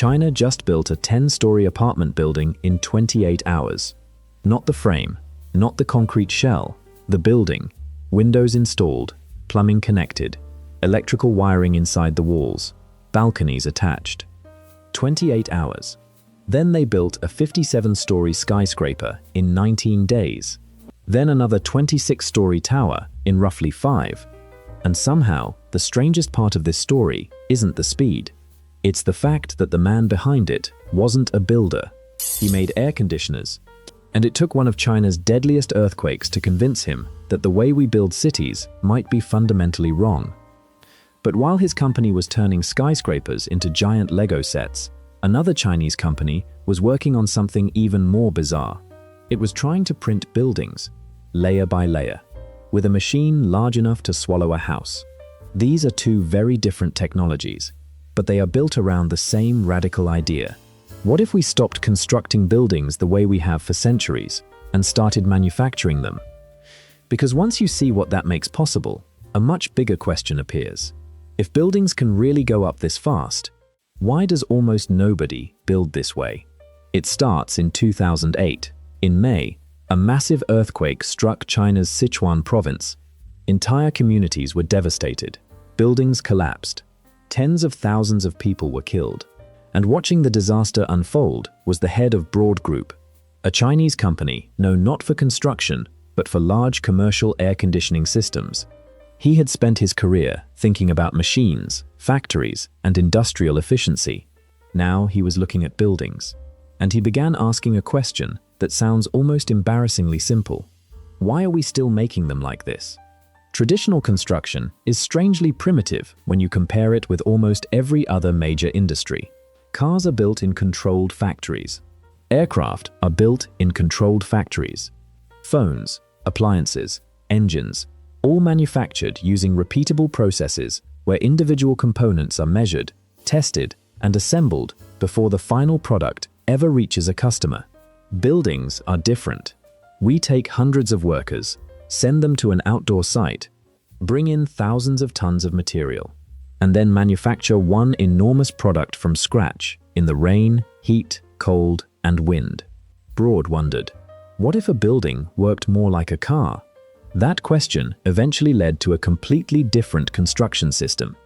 China just built a 10-story apartment building in 28 hours. Not the frame, not the concrete shell, the building. Windows installed, plumbing connected, electrical wiring inside the walls, balconies attached. 28 hours. Then they built a 57-story skyscraper in 19 days. Then another 26-story tower in roughly 5. And somehow, the strangest part of this story isn't the speed. It's the fact that the man behind it wasn't a builder. He made air conditioners. And it took one of China's deadliest earthquakes to convince him that the way we build cities might be fundamentally wrong. But while his company was turning skyscrapers into giant Lego sets, another Chinese company was working on something even more bizarre. It was trying to print buildings, layer by layer, with a machine large enough to swallow a house. These are two very different technologies, but they are built around the same radical idea. What if we stopped constructing buildings the way we have for centuries and started manufacturing them? Because once you see what that makes possible, a much bigger question appears. If buildings can really go up this fast, why does almost nobody build this way? It starts in 2008. In May, a massive earthquake struck China's Sichuan province. Entire communities were devastated. Buildings collapsed. Tens of thousands of people were killed. And watching the disaster unfold was the head of Broad Group, a Chinese company known not for construction, but for large commercial air conditioning systems. He had spent his career thinking about machines, factories, and industrial efficiency. Now he was looking at buildings. And he began asking a question that sounds almost embarrassingly simple. Why are we still making them like this? Traditional construction is strangely primitive when you compare it with almost every other major industry. Cars are built in controlled factories. Aircraft are built in controlled factories. Phones, appliances, engines, all manufactured using repeatable processes where individual components are measured, tested, and assembled before the final product ever reaches a customer. Buildings are different. We take hundreds of workers, send them to an outdoor site, bring in thousands of tons of material, and then manufacture one enormous product from scratch in the rain, heat, cold, and wind. Broad wondered, what if a building worked more like a car? That question eventually led to a completely different construction system.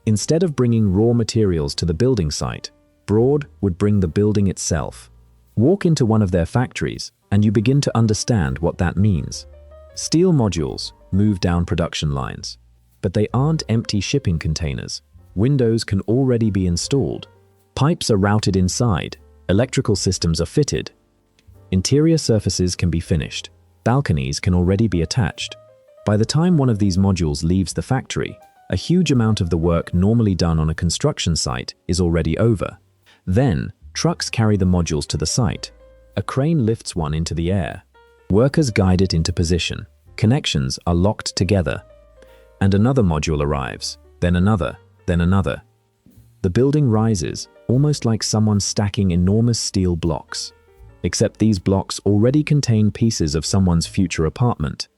Instead of bringing raw materials to the building site, Broad would bring the building itself. Walk into one of their factories, and you begin to understand what that means. Steel modules move down production lines. But they aren't empty shipping containers. Windows can already be installed. Pipes are routed inside. Electrical systems are fitted. Interior surfaces can be finished. Balconies can already be attached. By the time one of these modules leaves the factory, a huge amount of the work normally done on a construction site is already over. Then, trucks carry the modules to the site. A crane lifts one into the air. Workers guide it into position. Connections are locked together. And another module arrives, then another, then another. The building rises, almost like someone stacking enormous steel blocks. Except these blocks already contain pieces of someone's future apartment.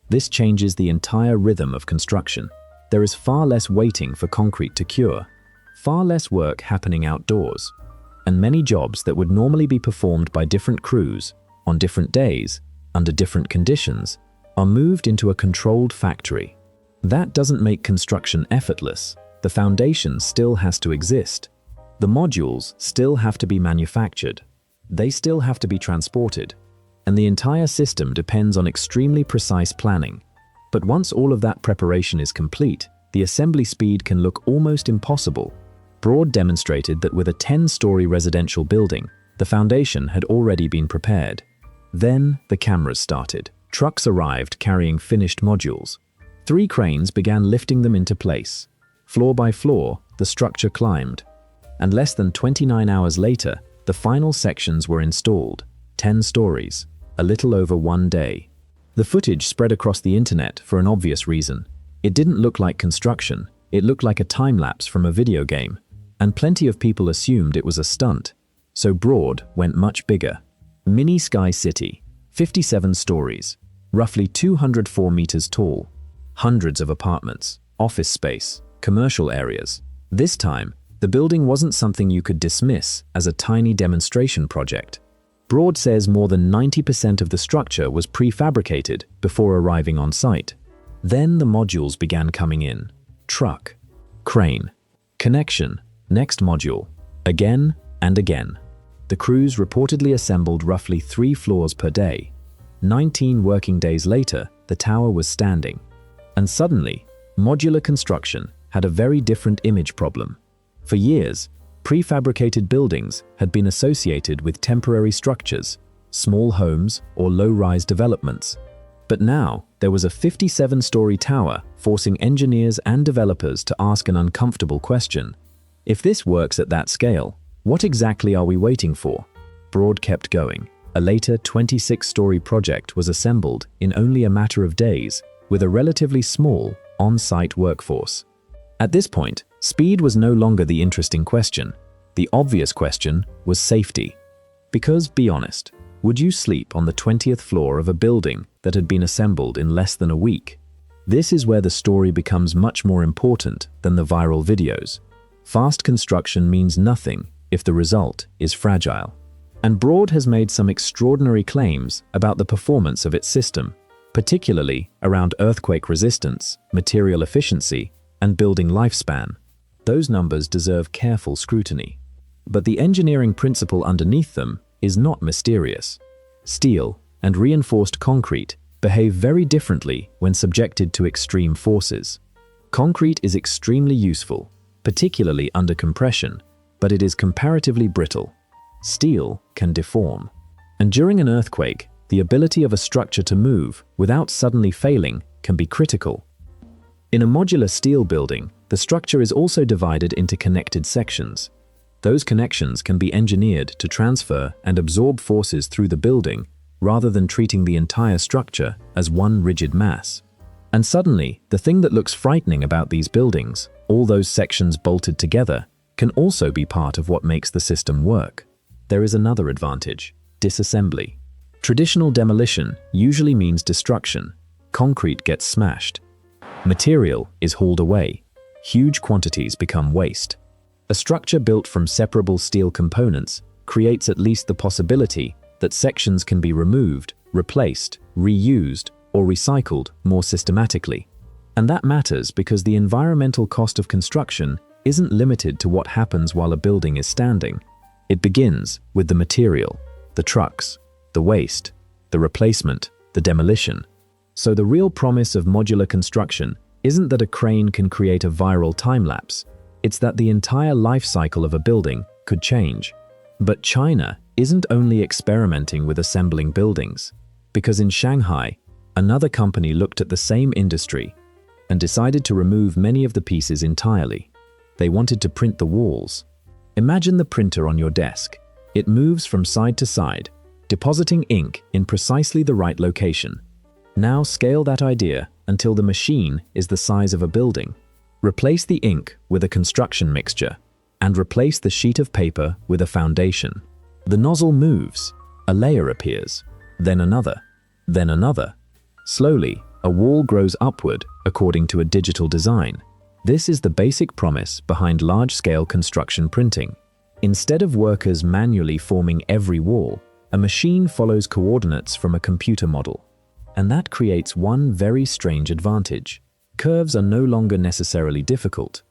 This changes the entire rhythm of construction. There is far less waiting for concrete to cure, far less work happening outdoors, and many jobs that would normally be performed by different crews, on different days, under different conditions, are moved into a controlled factory. That doesn't make construction effortless. The foundation still has to exist. The modules still have to be manufactured. They still have to be transported. And the entire system depends on extremely precise planning. But once all of that preparation is complete, the assembly speed can look almost impossible. Broad demonstrated that with a 10-story residential building, the foundation had already been prepared. Then the cameras started. Trucks arrived carrying finished modules. 3 cranes began lifting them into place. Floor by floor, the structure climbed. And less than 29 hours later, the final sections were installed. 10 stories, a little over 1 day. The footage spread across the internet for an obvious reason. It didn't look like construction. It looked like a time-lapse from a video game. And plenty of people assumed it was a stunt. So Broad went much bigger. Mini Sky City, 57 stories, roughly 204 meters tall. Hundreds of apartments, office space, commercial areas. This time, The building wasn't something you could dismiss as a tiny demonstration project. Broad says more than 90% of the structure was prefabricated before arriving on site. Then the modules began coming in. Truck, crane, connection, next module, again and again. The crews reportedly assembled roughly 3 floors per day. 19 working days later, the tower was standing. And suddenly, modular construction had a very different image problem. For years, prefabricated buildings had been associated with temporary structures, small homes or low-rise developments. But now, there was a 57-story tower forcing engineers and developers to ask an uncomfortable question. If this works at that scale, what exactly are we waiting for? Broad kept going. A later 26-story project was assembled in only a matter of days with a relatively small on-site workforce. At this point, speed was no longer the interesting question. The obvious question was safety. Because, be honest, would you sleep on the 20th floor of a building that had been assembled in less than a week? This is where the story becomes much more important than the viral videos. Fast construction means nothing if the result is fragile. And Broad has made some extraordinary claims about the performance of its system, particularly around earthquake resistance, material efficiency, and building lifespan. Those numbers deserve careful scrutiny. But the engineering principle underneath them is not mysterious. Steel and reinforced concrete behave very differently when subjected to extreme forces. Concrete is extremely useful, particularly under compression, but it is comparatively brittle. Steel can deform. And during an earthquake, the ability of a structure to move without suddenly failing can be critical. In a modular steel building, the structure is also divided into connected sections. Those connections can be engineered to transfer and absorb forces through the building rather than treating the entire structure as one rigid mass. And suddenly, the thing that looks frightening about these buildings, all those sections bolted together, can also be part of what makes the system work. There is another advantage: disassembly. Traditional demolition usually means destruction. Concrete gets smashed. Material is hauled away. Huge quantities become waste. A structure built from separable steel components creates at least the possibility that sections can be removed, replaced, reused, or recycled more systematically. And that matters because the environmental cost of construction isn't limited to what happens while a building is standing. It begins with the material, the trucks, the waste, the replacement, the demolition. So the real promise of modular construction isn't that a crane can create a viral time-lapse. It's that the entire life cycle of a building could change. But China isn't only experimenting with assembling buildings, because in Shanghai, another company looked at the same industry and decided to remove many of the pieces entirely. They wanted to print the walls. Imagine the printer on your desk. It moves from side to side, depositing ink in precisely the right location. Now scale that idea until the machine is the size of a building. Replace the ink with a construction mixture, and replace the sheet of paper with a foundation. The nozzle moves, a layer appears, then another, then another. Slowly, a wall grows upward according to a digital design. This is the basic promise behind large-scale construction printing. Instead of workers manually forming every wall, a machine follows coordinates from a computer model. And that creates one very strange advantage. Curves are no longer necessarily difficult.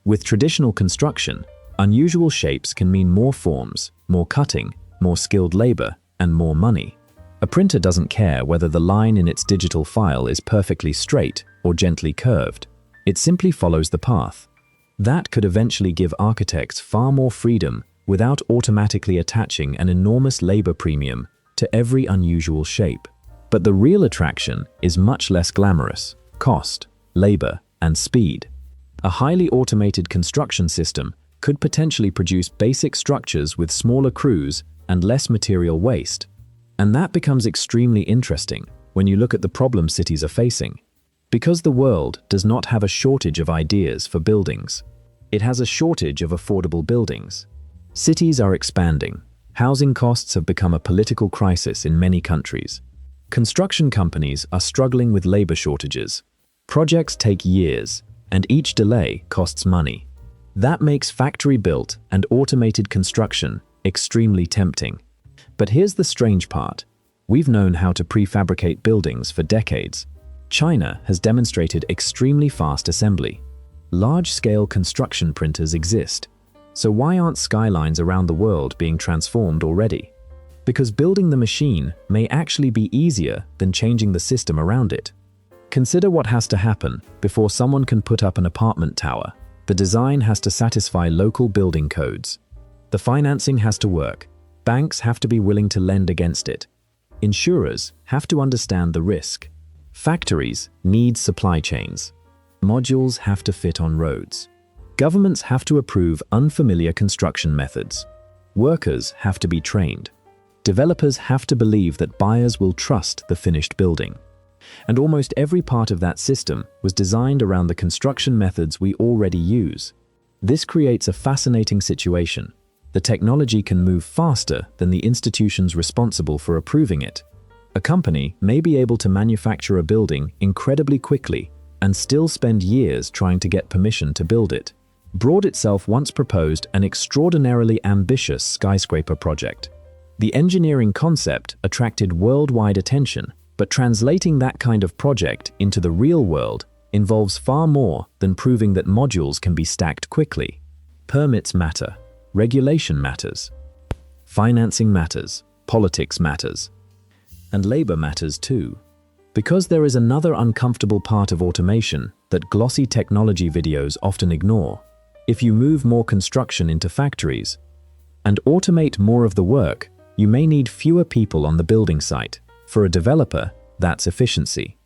With traditional construction, unusual shapes can mean more forms, more cutting, more skilled labor, and more money. A printer doesn't care whether the line in its digital file is perfectly straight or gently curved. It simply follows the path. That could eventually give architects far more freedom without automatically attaching an enormous labor premium to every unusual shape. But the real attraction is much less glamorous: cost, labor, and speed. A highly automated construction system could potentially produce basic structures with smaller crews and less material waste. And that becomes extremely interesting when you look at the problem cities are facing. Because the world does not have a shortage of ideas for buildings. It has a shortage of affordable buildings. Cities are expanding. Housing costs have become a political crisis in many countries. Construction companies are struggling with labor shortages. Projects take years, and each delay costs money. That makes factory-built and automated construction extremely tempting. But here's the strange part. We've known how to prefabricate buildings for decades. China has demonstrated extremely fast assembly. Large-scale construction printers exist. So why aren't skylines around the world being transformed already? Because building the machine may actually be easier than changing the system around it. Consider what has to happen before someone can put up an apartment tower. The design has to satisfy local building codes. The financing has to work. Banks have to be willing to lend against it. Insurers have to understand the risk. Factories need supply chains. Modules have to fit on roads. Governments have to approve unfamiliar construction methods. Workers have to be trained. Developers have to believe that buyers will trust the finished building. And almost every part of that system was designed around the construction methods we already use. This creates a fascinating situation. The technology can move faster than the institutions responsible for approving it. A company may be able to manufacture a building incredibly quickly and still spend years trying to get permission to build it. Broad itself once proposed an extraordinarily ambitious skyscraper project. The engineering concept attracted worldwide attention, but translating that kind of project into the real world involves far more than proving that modules can be stacked quickly. Permits matter, regulation matters, financing matters, politics matters, and labor matters too. Because there is another uncomfortable part of automation that glossy technology videos often ignore. If you move more construction into factories and automate more of the work, you may need fewer people on the building site. For a developer, that's efficiency.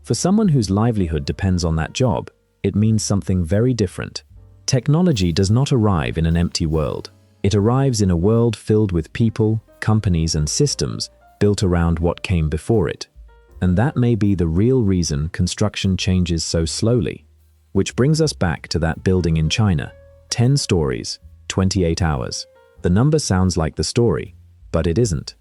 For someone whose livelihood depends on that job, it means something very different. Technology does not arrive in an empty world. It arrives in a world filled with people, companies, and systems built around what came before it. And that may be the real reason construction changes so slowly. Which brings us back to that building in China. 10 stories, 28 hours. The number sounds like the story, but it isn't.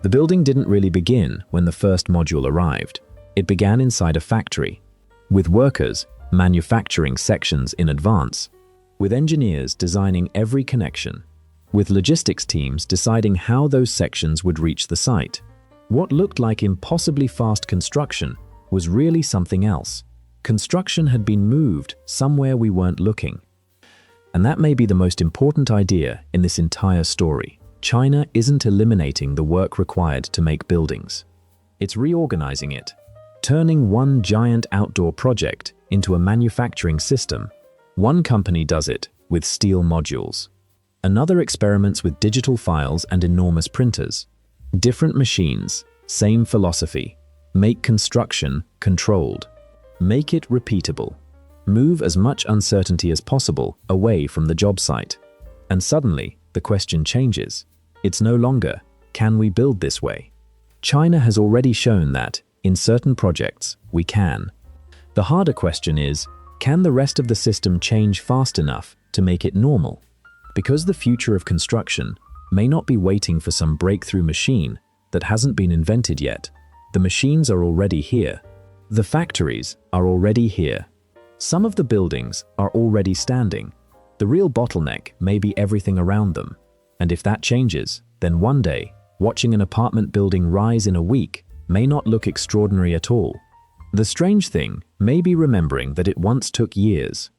The building didn't really begin when the first module arrived. It began inside a factory, with workers manufacturing sections in advance, with engineers designing every connection, with logistics teams deciding how those sections would reach the site. What looked like impossibly fast construction was really something else. Construction had been moved somewhere we weren't looking. And that may be the most important idea in this entire story. China isn't eliminating the work required to make buildings. It's reorganizing it, turning one giant outdoor project into a manufacturing system. One company does it with steel modules. Another experiments with digital files and enormous printers. Different machines, same philosophy. Make construction controlled. Make it repeatable. Move as much uncertainty as possible away from the job site. And suddenly, the question changes. It's no longer, can we build this way? China has already shown that, in certain projects, we can. The harder question is, can the rest of the system change fast enough to make it normal? Because the future of construction may not be waiting for some breakthrough machine that hasn't been invented yet. The machines are already here. The factories are already here. Some of the buildings are already standing. The real bottleneck may be everything around them. And if that changes, then one day, watching an apartment building rise in a week may not look extraordinary at all. The strange thing may be remembering that it once took years,